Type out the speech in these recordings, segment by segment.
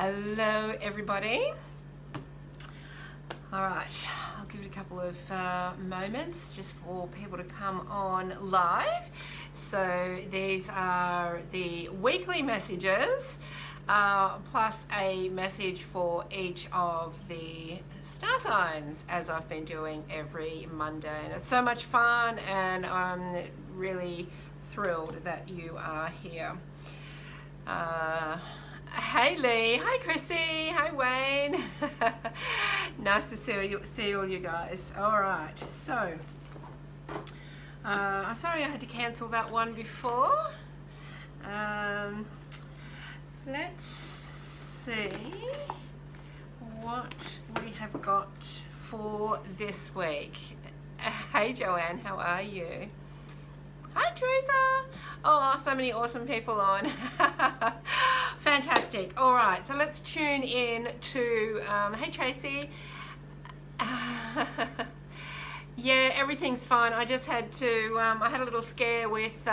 Hello everybody. All right, I'll give it a couple of moments just for people to come on live. So these are the weekly messages plus a message for each of the star signs, as I've been doing every Monday, and it's so much fun, and I'm really thrilled that you are here. Hey Lee, hi Chrissy, hi Wayne. Nice to see all you guys. All right, so I'm sorry I had to cancel that one before. Let's see what we have got for this week. Hey Joanne, how are you? Hi Teresa. Oh, so many awesome people on. Fantastic. All right, so let's tune in to hey Tracy. Yeah, everything's fine. I just had to I had a little scare with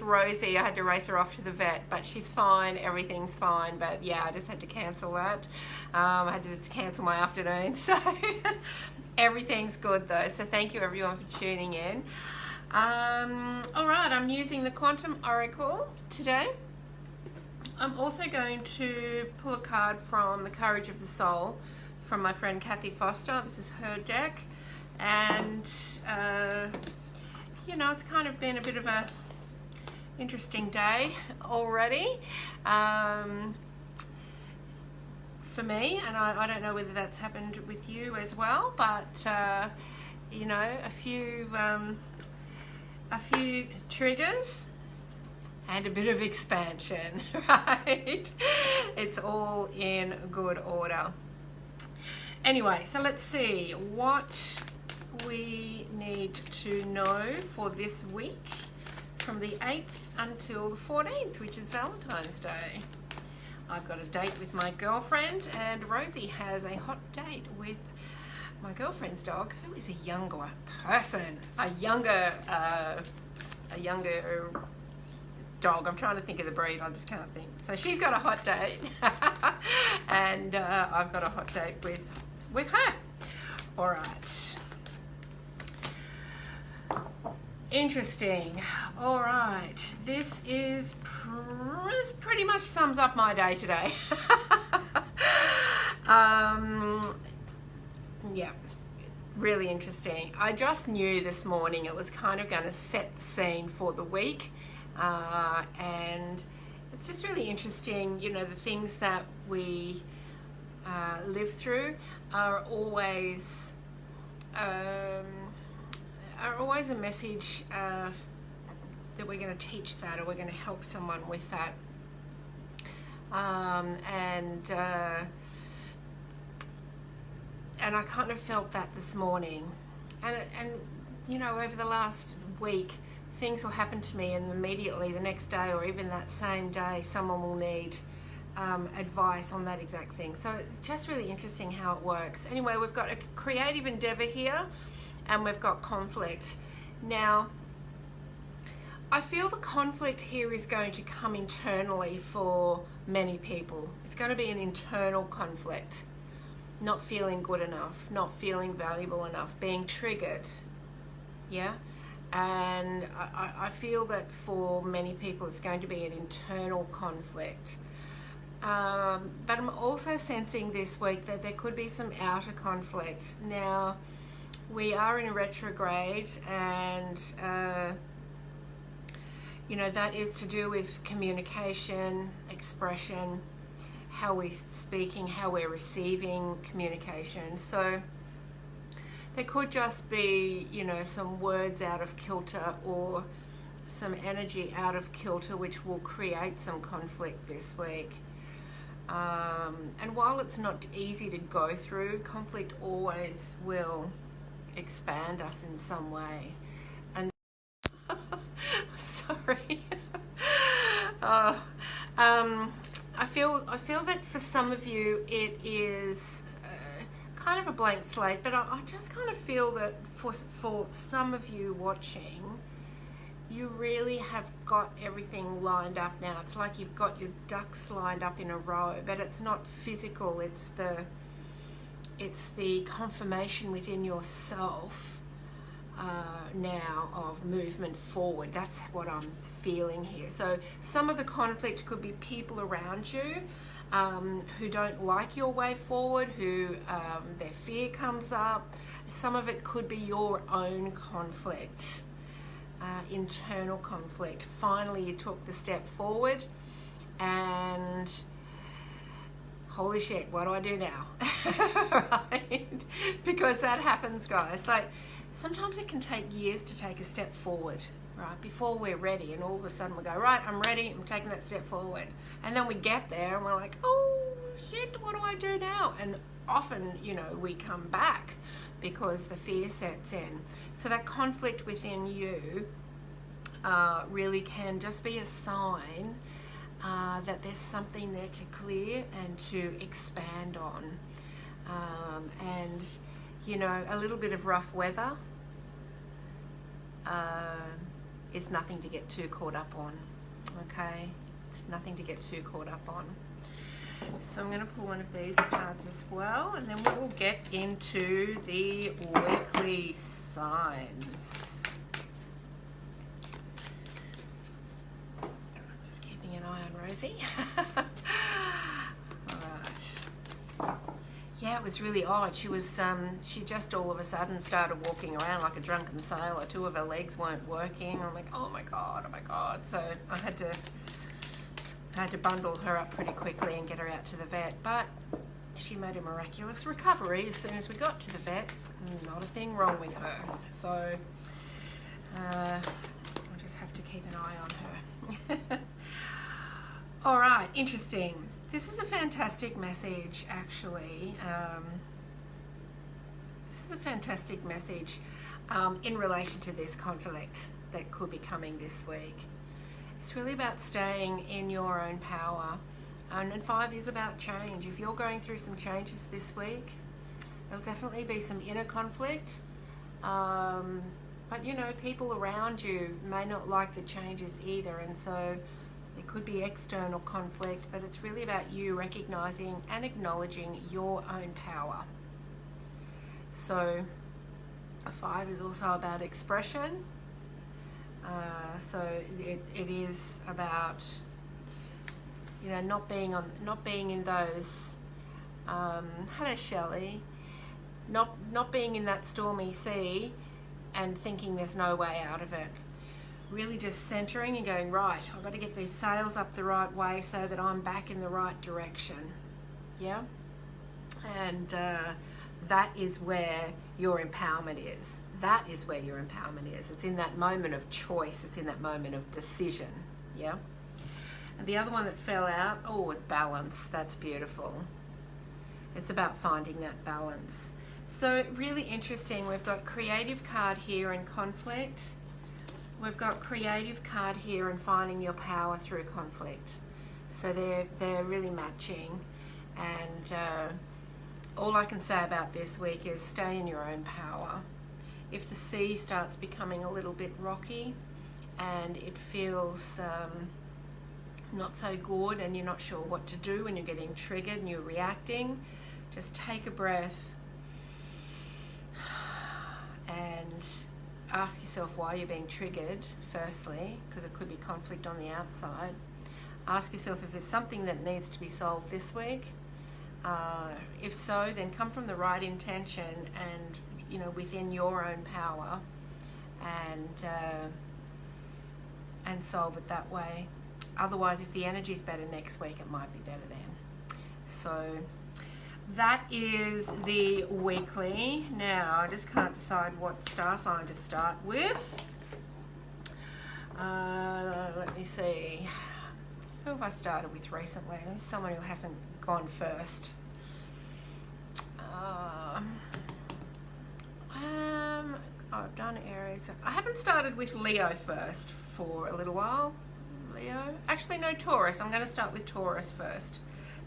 Rosie. I had to race her off to the vet, but she's fine. Everything's fine. But yeah, I just had to cancel that. I had to just cancel my afternoon. So everything's good though. So thank you everyone for tuning in. All right, I'm using the Quantum Oracle today. I'm also going to pull a card from the Courage of the Soul from my friend Kathy Foster. This is her deck, and you know, it's kind of been a bit of a interesting day already for me, and I don't know whether that's happened with you as well, but you know, a few triggers and a bit of expansion, right? It's all in good order. Anyway, so let's see what we need to know for this week from the 8th until the 14th, which is Valentine's Day. I've got a date with my girlfriend, and Rosie has a hot date with my girlfriend's dog, who is a younger person, a younger dog. I'm trying to think of the breed, I just can't think. So she's got a hot date, and I've got a hot date with her. All right. Interesting. All right. This pretty much sums up my day today. Yeah, really interesting. I just knew this morning it was kind of going to set the scene for the week, and it's just really interesting. You know, the things that we live through are always a message that we're going to teach that, or we're going to help someone with that, and I kind of felt that this morning, and you know, over the last week, things will happen to me, and immediately the next day, or even that same day, someone will need advice on that exact thing. So it's just really interesting how it works. Anyway, we've got a creative endeavor here, and we've got conflict. Now, I feel the conflict here is going to come internally for many people. It's going to be an internal conflict. Not feeling good enough, not feeling valuable enough, being triggered, yeah? And I feel that for many people it's going to be an internal conflict. But I'm also sensing this week that there could be some outer conflict. Now, we are in a retrograde, and you know, that is to do with communication, expression, how we're speaking, how we're receiving communication. So there could just be, you know, some words out of kilter, or some energy out of kilter, which will create some conflict this week. And while it's not easy to go through, conflict always will expand us in some way. And sorry. I feel that for some of you it is kind of a blank slate, but I just kind of feel that for some of you watching, you really have got everything lined up now. It's like you've got your ducks lined up in a row, but it's not physical. It's the confirmation within yourself now of movement forward. That's what I'm feeling here. So some of the conflict could be people around you who don't like your way forward, who their fear comes up. Some of it could be your own conflict, internal conflict. Finally, you took the step forward and holy shit, what do I do now? Right? Because that happens, guys. Like, sometimes it can take years to take a step forward, right? Before we're ready, and all of a sudden we go, right, I'm ready, I'm taking that step forward. And then we get there and we're like, oh shit, what do I do now? And often, you know, we come back because the fear sets in. So that conflict within you really can just be a sign that there's something there to clear and to expand on. And, you know, a little bit of rough weather is nothing to get too caught up on, okay? It's nothing to get too caught up on. So I'm going to pull one of these cards as well, and then we will get into the weekly signs. Just keeping an eye on Rosie. All right. Yeah, it was really odd. She was, she just all of a sudden started walking around like a drunken sailor. Two of her legs weren't working. I'm like, oh my God. So I had to bundle her up pretty quickly and get her out to the vet. But she made a miraculous recovery as soon as we got to the vet. Not a thing wrong with her. So I'll just have to keep an eye on her. All right, interesting. This is a fantastic message, actually. This is a fantastic message in relation to this conflict that could be coming this week. It's really about staying in your own power. And 5 is about change. If you're going through some changes this week, there'll definitely be some inner conflict. But, you know, people around you may not like the changes either. And so there could be external conflict, but it's really about you recognizing and acknowledging your own power. So a 5 is also about expression. So it is about, you know, not being in those. Hello, Shelley. Not being in that stormy sea and thinking there's no way out of it. Really just centering and going, right, I've got to get these sails up the right way so that I'm back in the right direction. Yeah? And that is where your empowerment is. That is where your empowerment is. It's in that moment of choice. It's in that moment of decision. Yeah? And the other one that fell out, oh, it's balance. That's beautiful. It's about finding that balance. So really interesting. We've got creative card here in conflict. We've got creative card here and finding your power through conflict. So they're really matching. And all I can say about this week is stay in your own power. If the sea starts becoming a little bit rocky and it feels not so good and you're not sure what to do when you're getting triggered and you're reacting, just take a breath and ask yourself why you're being triggered, firstly, because it could be conflict on the outside. Ask yourself if there's something that needs to be solved this week. If so, then come from the right intention and, you know, within your own power, and solve it that way. Otherwise, if the energy's better next week, it might be better then. So that is the weekly. Now, I just can't decide what star sign to start with. Let me see. Who have I started with recently? Someone who hasn't gone first. I've done Aries. I haven't started with Leo first for a little while. Leo? Actually, no, Taurus. I'm going to start with Taurus first.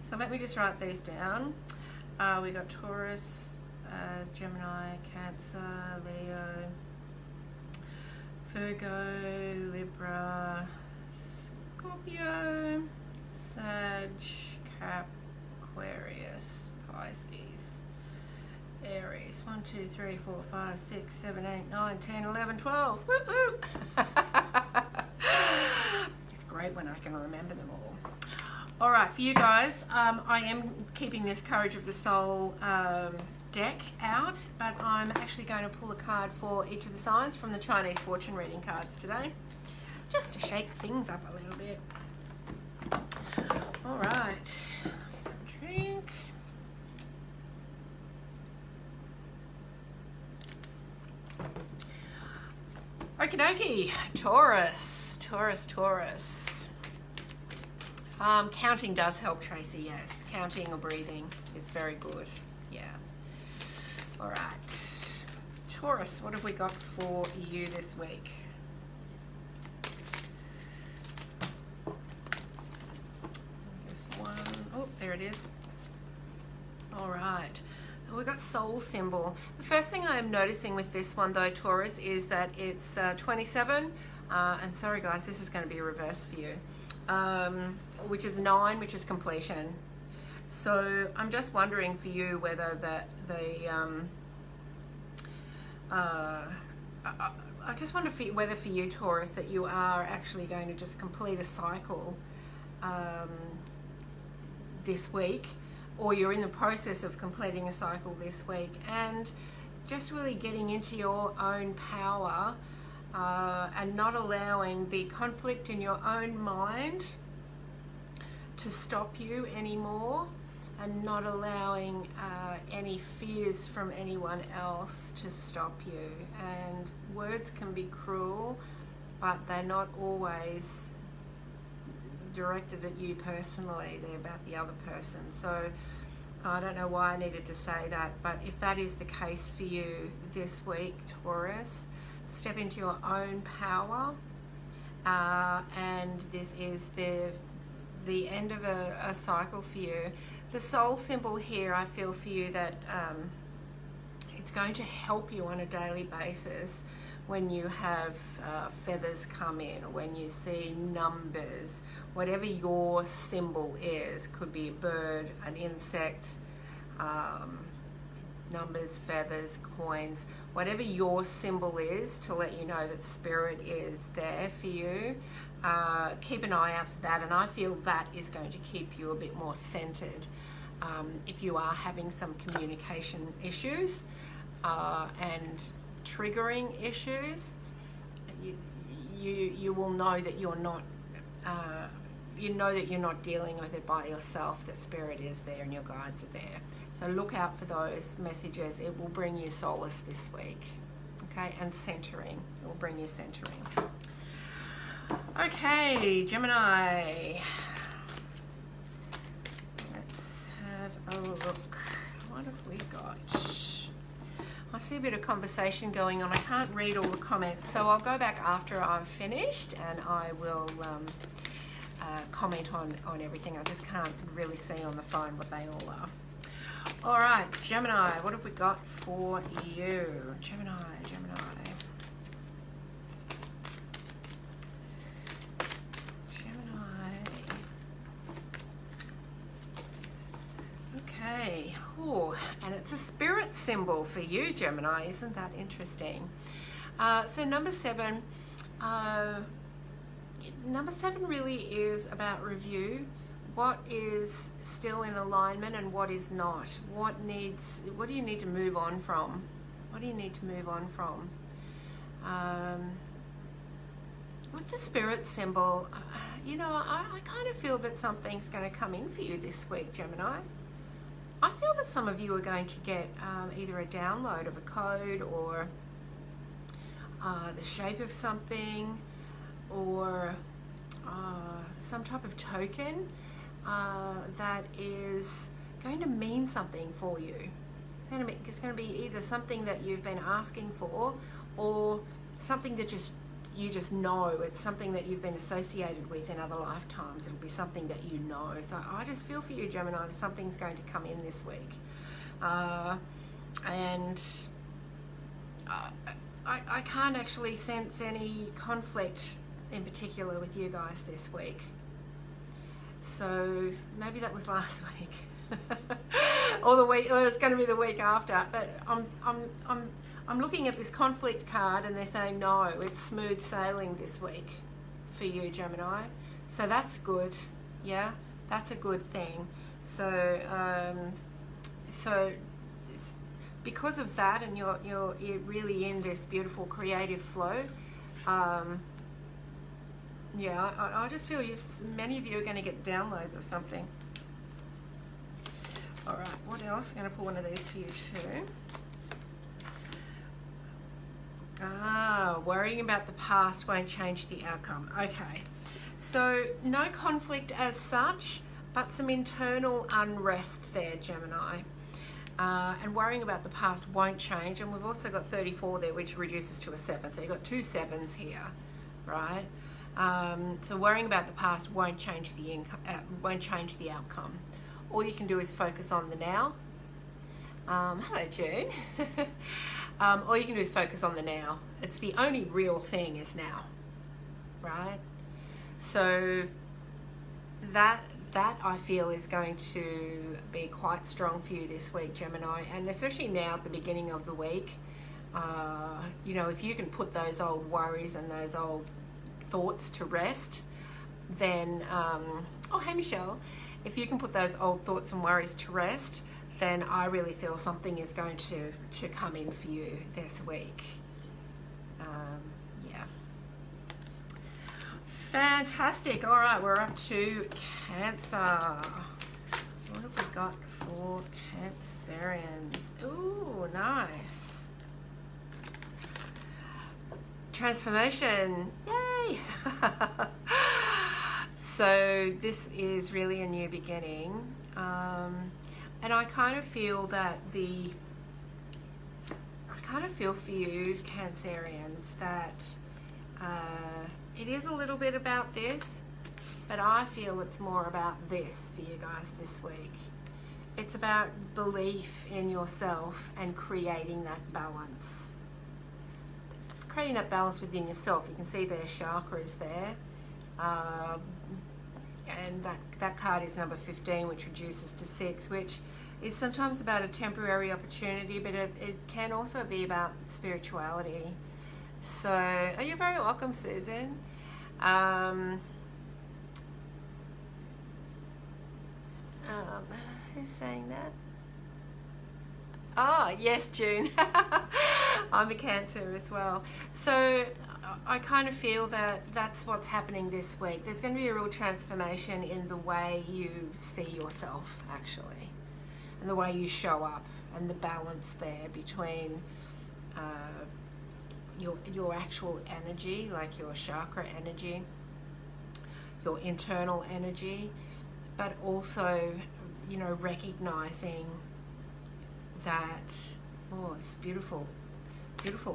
So let me just write these down. We got Taurus, Gemini, Cancer, Leo, Virgo, Libra, Scorpio, Sag, Cap, Aquarius, Pisces, Aries. 1, 2, 3, 4, 5, 6, 7, 8, 9, 10, 11, 12. Woo-hoo! It's great when I can remember them all. All right, for you guys, I am keeping this Courage of the Soul deck out, but I'm actually going to pull a card for each of the signs from the Chinese fortune reading cards today, just to shake things up a little bit. All right, just have a drink. Okie dokie, Taurus, Taurus, Taurus. Counting does help, Tracy, yes. Counting or breathing is very good, yeah. All right, Taurus, what have we got for you this week? Just one, oh, there it is. All right, we've got soul symbol. The first thing I am noticing with this one though, Taurus, is that it's 27, and sorry guys, this is going to be a reverse for you, which is 9, which is completion. So I'm just wondering for you whether I just wonder whether for you, Taurus, that you are actually going to just complete a cycle this week, or you're in the process of completing a cycle this week, and just really getting into your own power and not allowing the conflict in your own mind to stop you anymore, and not allowing any fears from anyone else to stop you. And words can be cruel, but they're not always directed at you personally, they're about the other person. So I don't know why I needed to say that, but if that is the case for you this week, Taurus, step into your own power, and this is the end of a cycle for you. The soul symbol here, I feel for you that it's going to help you on a daily basis when you have feathers come in, or when you see numbers, whatever your symbol is. Could be a bird, an insect, numbers, feathers, coins, whatever your symbol is, to let you know that spirit is there for you. Keep an eye out for that, and I feel that is going to keep you a bit more centered if you are having some communication issues and triggering issues. You will know that you're not you're not dealing with it by yourself, that spirit is there and your guides are there. So look out for those messages. It will bring you solace this week, okay? And centering. It will bring you centering. Okay, Gemini. Let's have a look. What have we got? I see a bit of conversation going on. I can't read all the comments, so I'll go back after I've finished and I will comment on everything. I just can't really see on the phone what they all are. All right, Gemini, what have we got for you? Gemini. Okay. Oh, and it's a spirit symbol for you, Gemini. Isn't that interesting? So number 7. Number 7 really is about review. What is still in alignment and what is not? What do you need to move on from? What do you need to move on from? With the spirit symbol, you know, I kind of feel that something's going to come in for you this week, Gemini. I feel that some of you are going to get either a download of a code, or the shape of something, or some type of token that is going to mean something for you. It's going to be either something that you've been asking for, or something that you just know. It's something that you've been associated with in other lifetimes. It'll be something that you know. So I just feel for you, Gemini, that something's going to come in this week. I can't actually sense any conflict in particular with you guys this week. So maybe that was last week, or the week, or it's going to be the week after. But I'm looking at this conflict card, and they're saying no, it's smooth sailing this week for you, Gemini. So that's good. Yeah, that's a good thing. So so it's because of that, and you're really in this beautiful creative flow. Yeah, I just feel many of you are going to get downloads of something. All right, what else? I'm going to pull one of these for you too. Worrying about the past won't change the outcome. Okay, so no conflict as such, but some internal unrest there, Gemini. And worrying about the past won't change. And we've also got 34 there, which reduces to a 7. So you've got 2 7s here, right? So worrying about the past won't change the outcome. All you can do is focus on the now. Hello, June. All you can do is focus on the now. It's the only real thing is now, right? So that I feel is going to be quite strong for you this week, Gemini, and especially now at the beginning of the week. You know, if you can put those old worries and those old thoughts to rest, then oh, hey Michelle, if you can put those old thoughts and worries to rest, then I really feel something is going to come in for you this week. Yeah, fantastic. All right, we're up to Cancer. What have we got for Cancerians? Ooh, nice. Transformation, yay! So this is really a new beginning, and I kind of feel that for you Cancerians that it is a little bit about this, but I feel it's more about this for you guys this week. It's about belief in yourself and creating that balance. Creating that balance within yourself. You can see their chakras there. And that card is number 15, which reduces to 6, which is sometimes about a temporary opportunity, but it can also be about spirituality. So, oh, you're very welcome, Susan. Who's saying that? Oh, yes, June. I'm a Cancer as well. So I kind of feel that that's what's happening this week. There's going to be a real transformation in the way you see yourself, actually, and the way you show up, and the balance there between your actual energy, like your chakra energy, your internal energy, but also, you know, recognizing that, oh, it's beautiful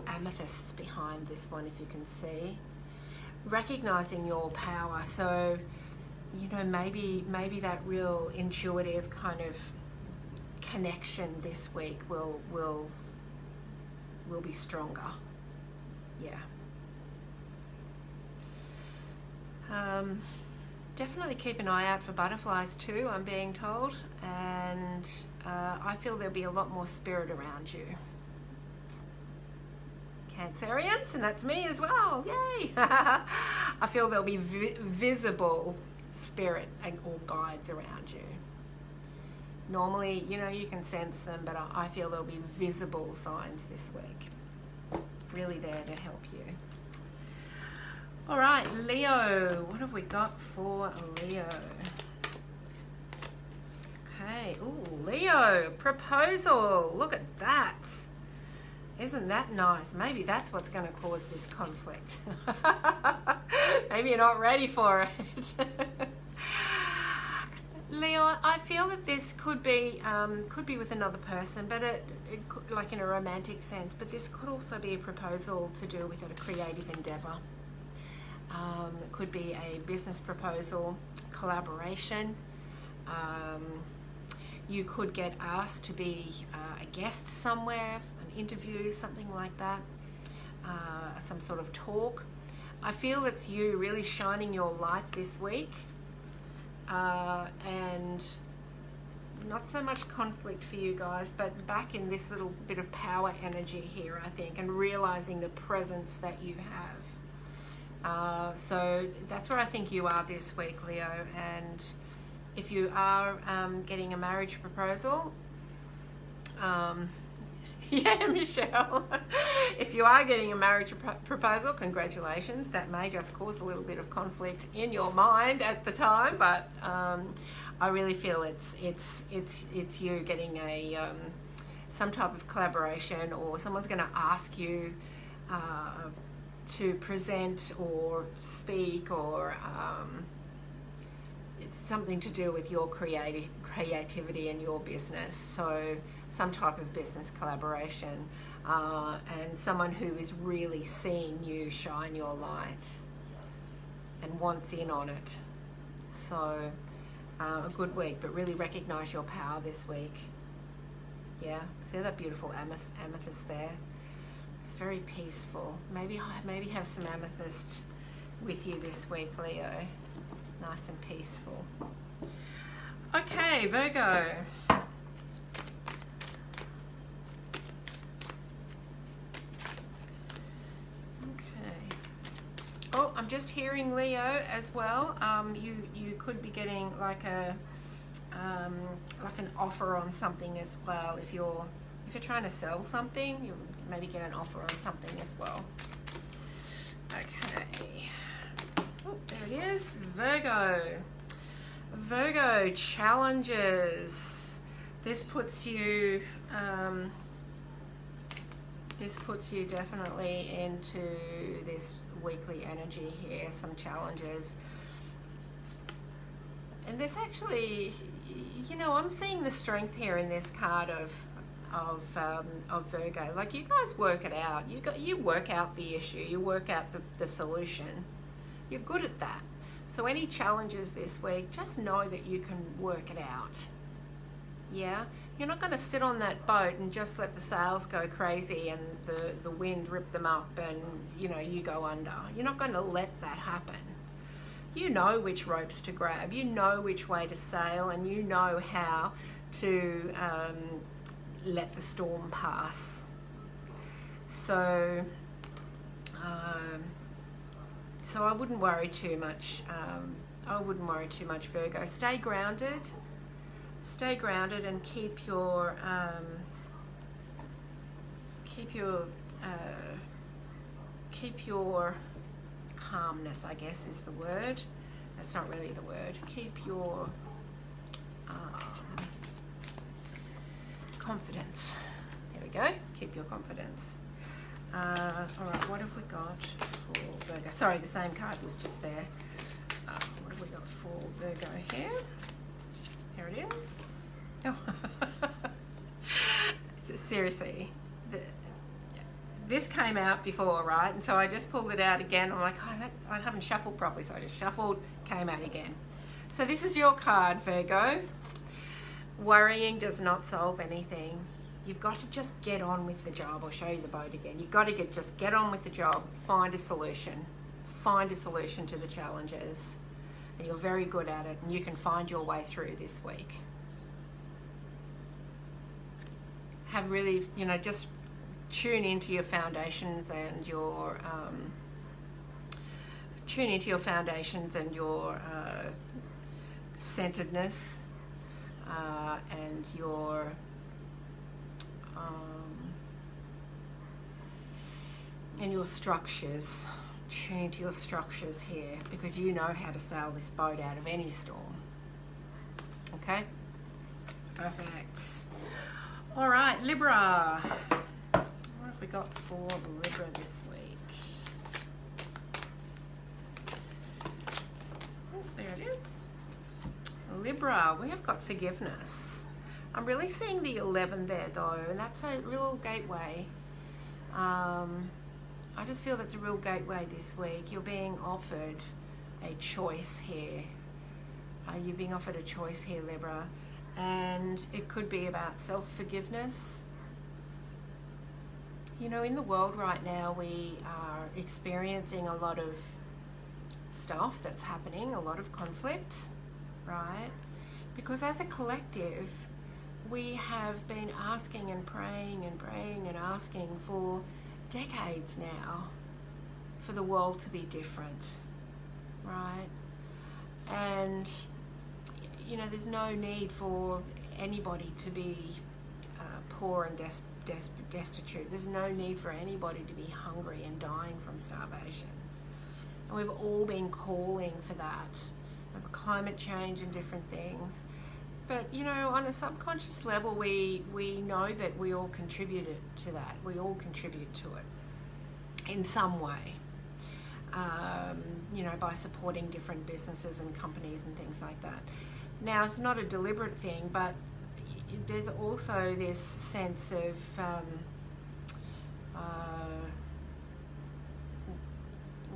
amethysts behind this one, if you can see. Recognizing your power. So, you know, maybe that real intuitive kind of connection this week will be stronger. Yeah. Definitely keep an eye out for butterflies too, I'm being told, and I feel there'll be a lot more spirit around you. Cancerians, and that's me as well, yay! I feel there'll be visible spirit or guides around you. Normally, you know, you can sense them, but I feel there'll be visible signs this week. Really there to help you. All right, Leo, what have we got for Leo? Okay, ooh, Leo, proposal, look at that. Isn't that nice? Maybe that's what's going to cause this conflict. Maybe you're not ready for it. Leo, I feel that this could be with another person, but it could, like in a romantic sense, but this could also be a proposal to do with a creative endeavor. It could be a business proposal, collaboration. You could get asked to be a guest somewhere, an interview, something like that. some sort of talk. I feel it's you really shining your light this week, and not so much conflict for you guys, but back in this little bit of power energy here, I think, and realizing the presence that you have. So that's where I think you are this week, Leo. And if you are getting a marriage proposal, yeah, Michelle. If you are getting a marriage proposal, congratulations. That may just cause a little bit of conflict in your mind at the time, but I really feel it's you getting a some type of collaboration, or someone's going to ask you to present or speak, or it's something to do with your creativity and your business. So some type of business collaboration, and someone who is really seeing you shine your light and wants in on it. So a good week, but really recognize your power this week. Yeah, see that beautiful amethyst there? It's very peaceful. Maybe have some amethyst with you this week, Leo. Nice and peaceful. Okay, Virgo. Oh, I'm just hearing, Leo, as well. You could be getting like an offer on something as well. If you're trying to sell something, you maybe get an offer on something as well. Okay. Oh, there it is. Virgo challenges. This puts you definitely into this weekly energy here, some challenges. And there's actually, you know, I'm seeing the strength here in this card of Virgo. Like, you guys work it out. You work out the issue. You work out the solution. You're good at that. So any challenges this week, just know that you can work it out. Yeah? You're not going to sit on that boat and just let the sails go crazy and the wind rip them up and, you know, you go under. You're not going to let that happen. You know which ropes to grab. You know which way to sail, and you know how to let the storm pass. So I wouldn't worry too much. Virgo. Stay grounded. Stay grounded and keep your calmness, I guess is the word. That's not really the word. Keep your confidence. There we go. Keep your confidence. All right, what have we got for Virgo? Sorry, the same card was just there. What have we got for Virgo here? Here it is. Oh. Seriously, this came out before, right? And so I just pulled it out again. I'm like, oh, I haven't shuffled properly, so I just shuffled, came out again. So this is your card, Virgo. Worrying does not solve anything. You've got to just get on with the job. I'll show you the boat again. You've got to just get on with the job. Find a solution. Find a solution to the challenges. And you're very good at it, and you can find your way through this week. Have really, you know, just tune into your foundations and your centeredness and your structures. Tune into your structures here, because you know how to sail this boat out of any storm. Okay? Perfect. All right, Libra. What have we got for Libra this week? Oh, there it is. Libra, we have got forgiveness. I'm really seeing the 11 there though, and that's a real gateway. I just feel that's a real gateway this week. You're being offered a choice here. You're being offered a choice here, Libra. And it could be about self-forgiveness. You know, in the world right now, we are experiencing a lot of stuff that's happening, a lot of conflict, right? Because as a collective, we have been asking and praying and praying and asking for decades now for the world to be different, right? And, you know, there's no need for anybody to be poor and destitute. There's no need for anybody to be hungry and dying from starvation. And we've all been calling for that, of climate change and different things. But, you know, on a subconscious level, we know that we all contributed to that. We all contribute to it in some way, you know, by supporting different businesses and companies and things like that. Now, it's not a deliberate thing, but there's also this sense of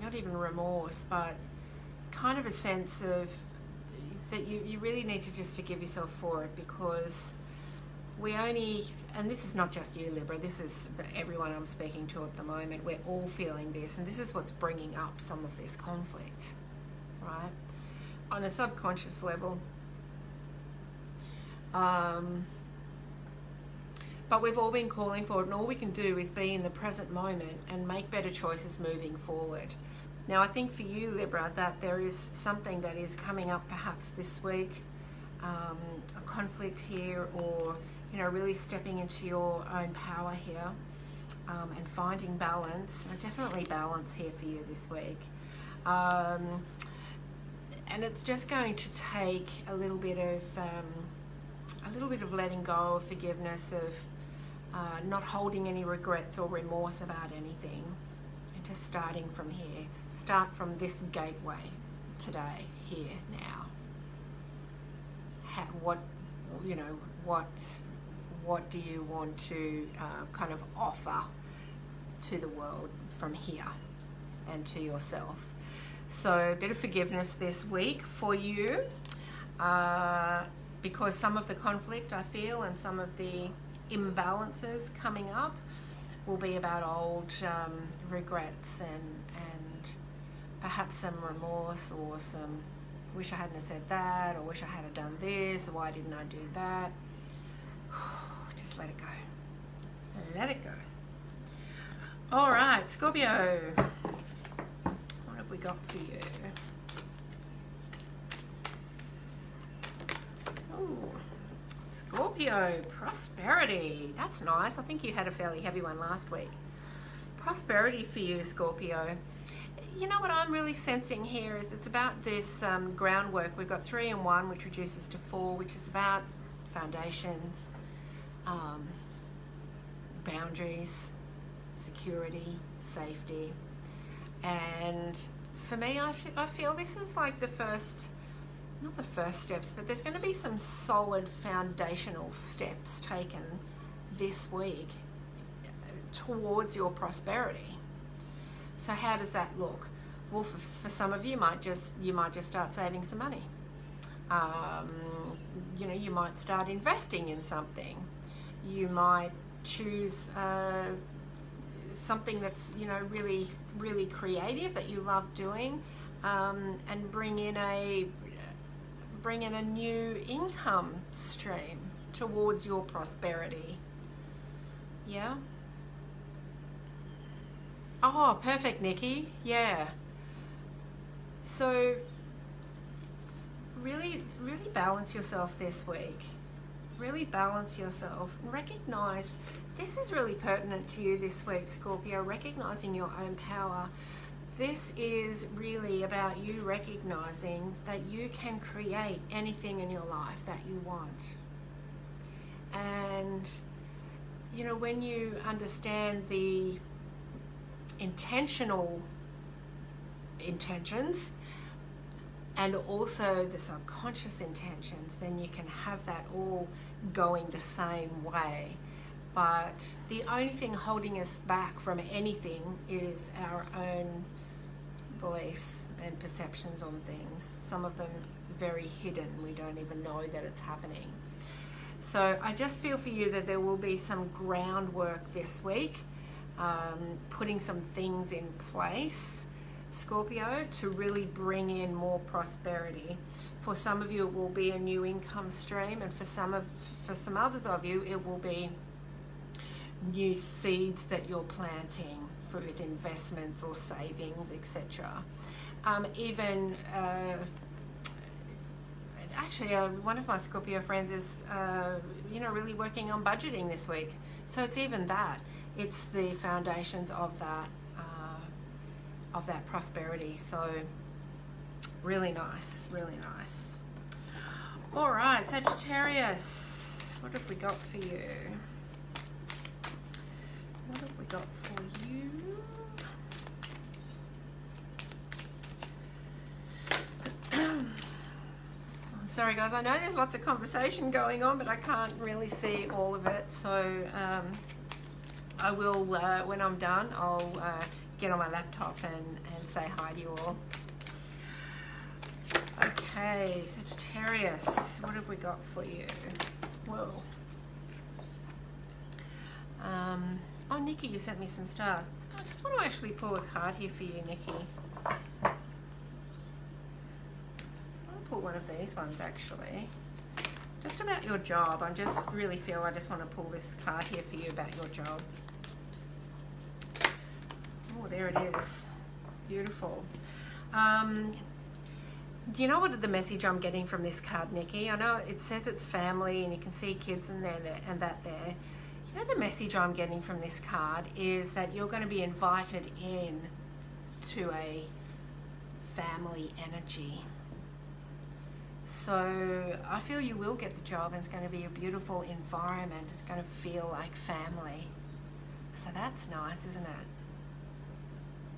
not even remorse, but kind of a sense of that you really need to just forgive yourself for it, because we only, and this is not just you, Libra, this is everyone I'm speaking to at the moment, we're all feeling this, and this is what's bringing up some of this conflict, right? On a subconscious level. But we've all been calling for it, and all we can do is be in the present moment and make better choices moving forward. Now, I think for you, Libra, that there is something that is coming up perhaps this week, a conflict here, or, you know, really stepping into your own power here, and finding balance. Definitely balance here for you this week. And it's just going to take a little bit of letting go, of forgiveness, of not holding any regrets or remorse about anything, and just starting from here. Start from this gateway today, here, now. What do you want to kind of offer to the world from here and to yourself? So a bit of forgiveness this week for you, because some of the conflict I feel and some of the imbalances coming up will be about old regrets and perhaps some remorse, or some wish I hadn't have said that, or wish I had have done this, or why didn't I do that? Just let it go. Let it go. All right, Scorpio. What have we got for you? Ooh. Scorpio, prosperity. That's nice. I think you had a fairly heavy one last week. Prosperity for you, Scorpio. You know what I'm really sensing here is it's about this groundwork. We've got 3 and 1, which reduces to 4, which is about foundations, boundaries, security, safety. And for me, I feel this is like the first, not the first steps, but there's going to be some solid foundational steps taken this week towards your prosperity. So how does that look? Well, for some of you, you might just start saving some money. You know, you might start investing in something. You might choose something that's, you know, really, really creative that you love doing, and bring in a new income stream towards your prosperity. Yeah. Oh, perfect, Nikki. Yeah. So really, really balance yourself this week. Really balance yourself and recognize this is really pertinent to you this week, Scorpio, recognizing your own power. This is really about you recognizing that you can create anything in your life that you want. And, you know, when you understand the intentions and also the subconscious intentions, then you can have that all going the same way. But the only thing holding us back from anything is our own beliefs and perceptions on things. Some of them very hidden. We don't even know that it's happening. So I just feel for you that there will be some groundwork this week putting some things in place, Scorpio, to really bring in more prosperity. For some of you, it will be a new income stream, and for some others of you, it will be new seeds that you're planting with investments or savings, etc. Actually, one of my Scorpio friends is, really working on budgeting this week. So it's even that. It's the foundations of that prosperity. So really nice, really nice. All right, Sagittarius, what have we got for you? What have we got for you? Sorry guys, I know there's lots of conversation going on, but I can't really see all of it. So I will, when I'm done, I'll get on my laptop and say hi to you all. Okay, Sagittarius, what have we got for you? Whoa. Oh, Nikki, you sent me some stars. I just want to actually pull a card here for you, Nikki. Pull one of these ones actually, just about your job. I just really feel I just want to pull this card here for you about your job. Oh, there it is, beautiful. Do you know what the message I'm getting from this card, Nikki? I know it says it's family and you can see kids and that there. You know, the message I'm getting from this card is that you're going to be invited in to a family energy. So I feel you will get the job, and it's going to be a beautiful environment. It's going to feel like family. So that's nice, isn't it?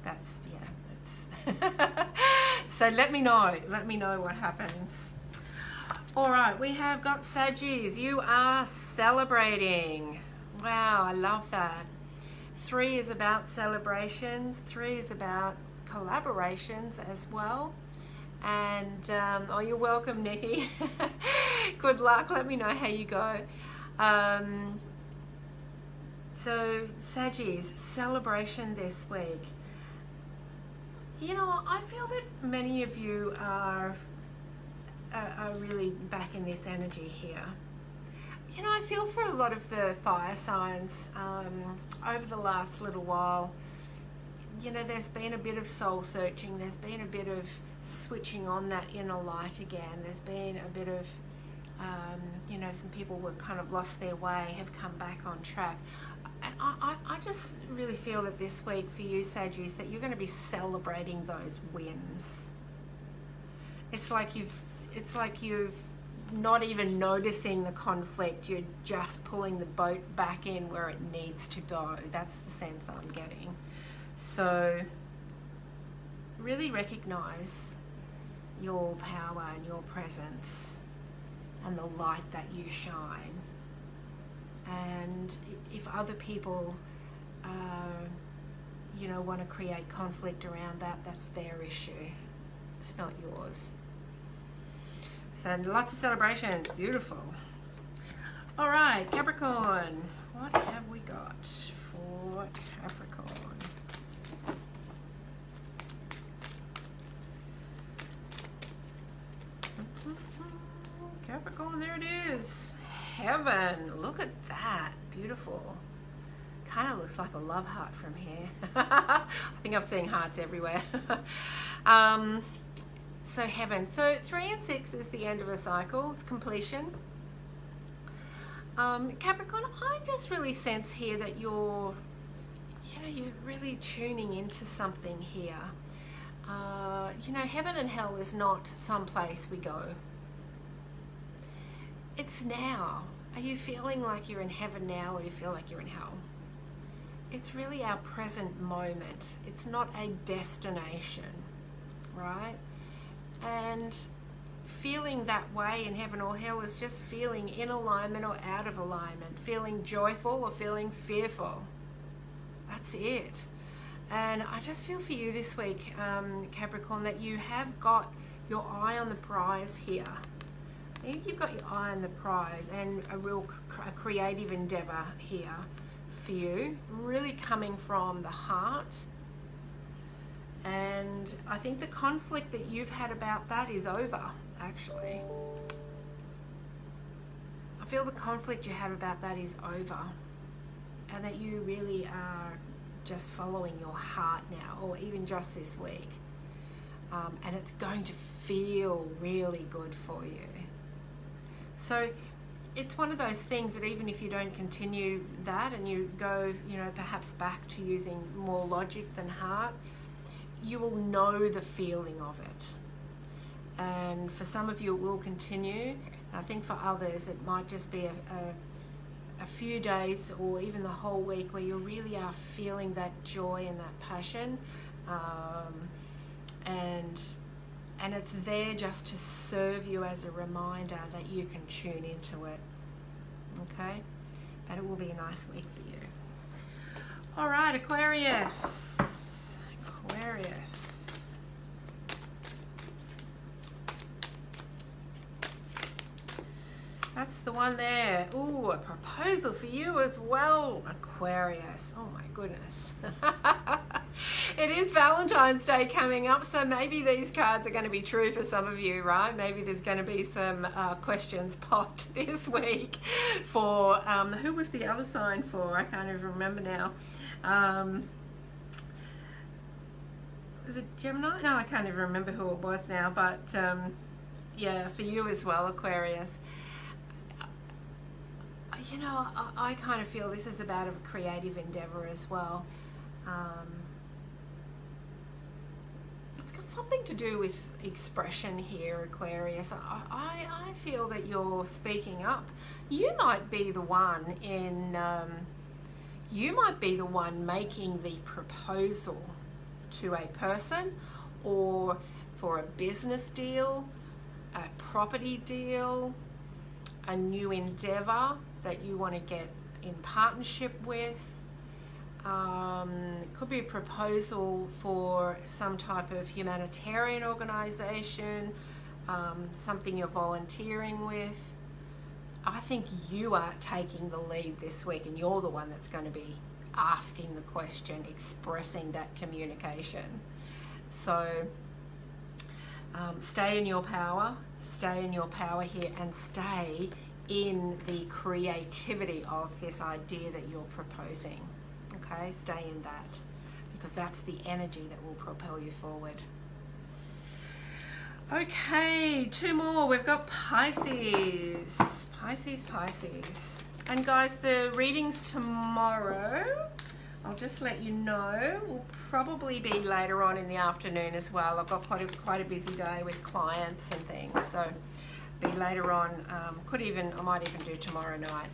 That's, yeah. So let me know what happens. All right, we have got Saggies. You are celebrating. Wow, I love that. 3 is about celebrations. 3 is about collaborations as well. And oh, you're welcome, Nikki. Good luck. Let me know how you go. So Saggies, celebration this week. You know, I feel that many of you are really back in this energy here. You know, I feel for a lot of the fire signs over the last little while, you know, there's been a bit of soul searching. There's been a bit of switching on that inner light again. There's been a bit of, you know, some people were kind of lost their way, have come back on track. And I just really feel that this week for you, Saggies, that you're going to be celebrating those wins. It's like you've not even noticing the conflict. You're just pulling the boat back in where it needs to go. That's the sense I'm getting. So really recognize your power and your presence and the light that you shine. And if other people, you know, want to create conflict around that, that's their issue. It's not yours. So lots of celebrations. Beautiful. All right, Capricorn. What have we got for Capricorn? Capricorn, there it is. Heaven. Look at that. Beautiful. Kind of looks like a love heart from here. I think I'm seeing hearts everywhere. So heaven. So 3 and 6 is the end of a cycle. It's completion. Capricorn, I just really sense here that you're really tuning into something here. You know, heaven and hell is not some place we go. It's now. Are you feeling like you're in heaven now, or do you feel like you're in hell? It's really our present moment. It's not a destination, right? And feeling that way in heaven or hell is just feeling in alignment or out of alignment, feeling joyful or feeling fearful. That's it. And I just feel for you this week, Capricorn, that you have got your eye on the prize here. I think you've got your eye on the prize and a real creative endeavor here. for you, really coming from the heart. And I think the conflict that you've had about that is over, actually. I feel the conflict you have about that is over, and that you really are just following your heart now, or even just this week. And it's going to feel really good for you. So it's one of those things that even if you don't continue that and you go, perhaps back to using more logic than heart, you will know the feeling of it. And for some of you it will continue. I think for others it might just be a few days or even the whole week where you really are feeling that joy and that passion, and it's there just to serve you as a reminder that you can tune into it. Okay? But it will be a nice week for you. All right, Aquarius. That's the one there. Ooh, a proposal for you as well, Aquarius. Oh my goodness. It is Valentine's Day coming up, so maybe these cards are going to be true for some of you, right? Maybe there's going to be some questions popped this week for, who was the other sign for? I can't even remember now. Was it Gemini? No, I can't even remember who it was now, but yeah, for you as well, Aquarius. I kind of feel this is about a creative endeavor as well. It's got something to do with expression here, Aquarius. I feel that you're speaking up. You might be the one making the proposal to a person, or for a business deal, a property deal, a new endeavor that you want to get in partnership with. It could be a proposal for some type of humanitarian organization, something you're volunteering with. I think you are taking the lead this week, and you're the one that's going to be asking the question, expressing that communication. So stay in your power here, and stay in the creativity of this idea that you're proposing. Okay, stay in that, because that's the energy that will propel you forward. Okay, two more. We've got Pisces. Pisces. And guys, the readings tomorrow, I'll just let you know, will probably be later on in the afternoon as well. I've got quite a busy day with clients and things, so be later on. I might even do tomorrow night.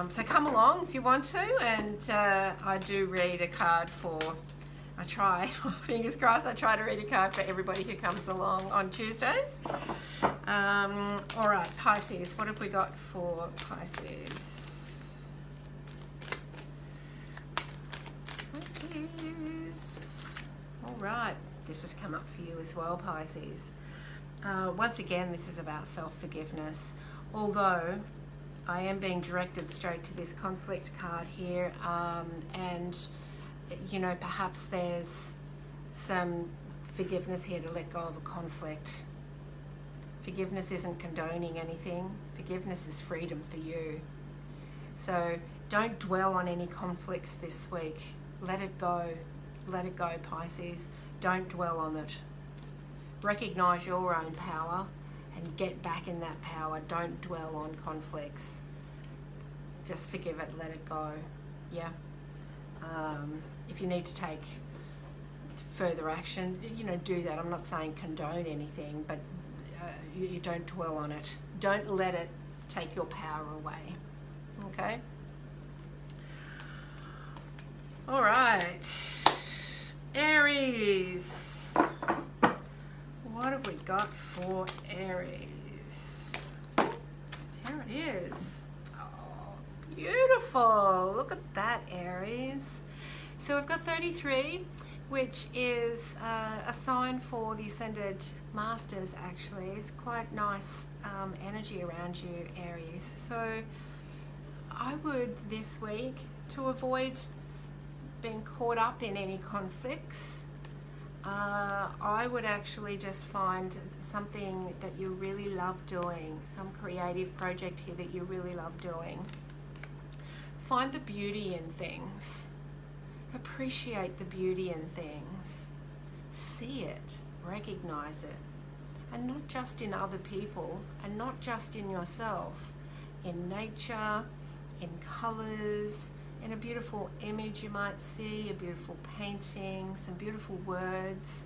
So come along if you want to, and I do read a card for. I try, fingers crossed, I try to read a card for everybody who comes along on Tuesdays. All right, Pisces, what have we got for Pisces? All right, this has come up for you as well, Pisces. Once again, this is about self-forgiveness, although I am being directed straight to this conflict card here, and perhaps there's some forgiveness here to let go of a conflict. Forgiveness isn't condoning anything. Forgiveness is freedom for you. So don't dwell on any conflicts this week. Let it go. Let it go, Pisces. Don't dwell on it. Recognize your own power and get back in that power. Don't dwell on conflicts. Just forgive it, let it go. Yeah. If you need to take further action, do that. I'm not saying condone anything, but you don't dwell on it. Don't let it take your power away. Okay? All right. Aries. What have we got for Aries? There it is. Oh, beautiful. Look at that, Aries. So we've got 33, which is a sign for the Ascended Masters, actually. It's quite nice energy around you, Aries. So I would this week, to avoid being caught up in any conflicts, I would actually just find something that you really love doing, some creative project here that you really love doing. Find the beauty in things. Appreciate the beauty in things. See it, recognize it. And not just in other people, and not just in yourself. In nature, in colours, in a beautiful image you might see, a beautiful painting, some beautiful words.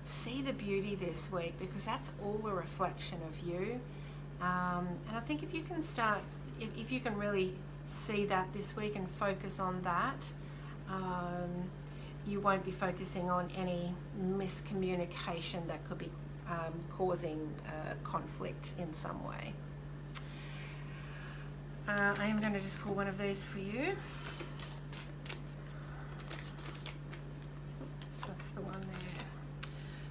See the beauty this week, because that's all a reflection of you. And I think if you can start, if you can really see that this week and focus on that, you won't be focusing on any miscommunication that could be causing conflict in some way. I am going to just pull one of these for you. That's the one there.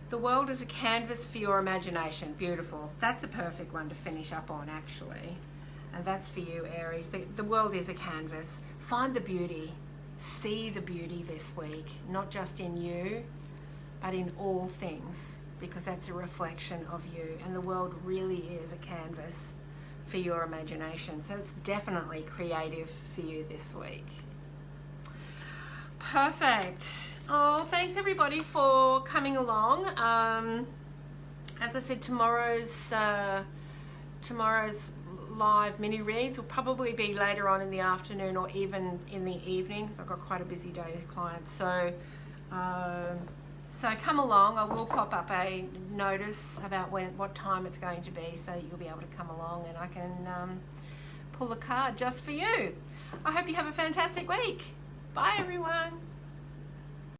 The world is a canvas for your imagination. Beautiful. That's a perfect one to finish up on, actually. And that's for you, Aries. The world is a canvas. Find the beauty. See the beauty this week. Not just in you, but in all things, because that's a reflection of you. And the world really is a canvas for your imagination. So it's definitely creative for you this week. Perfect. Oh, thanks everybody for coming along. As I said, tomorrow's live mini reads will probably be later on in the afternoon or even in the evening, because I've got quite a busy day with clients. So come along. I will pop up a notice about what time it's going to be, so you'll be able to come along and I can pull a card just for you. I hope you have a fantastic week. Bye everyone.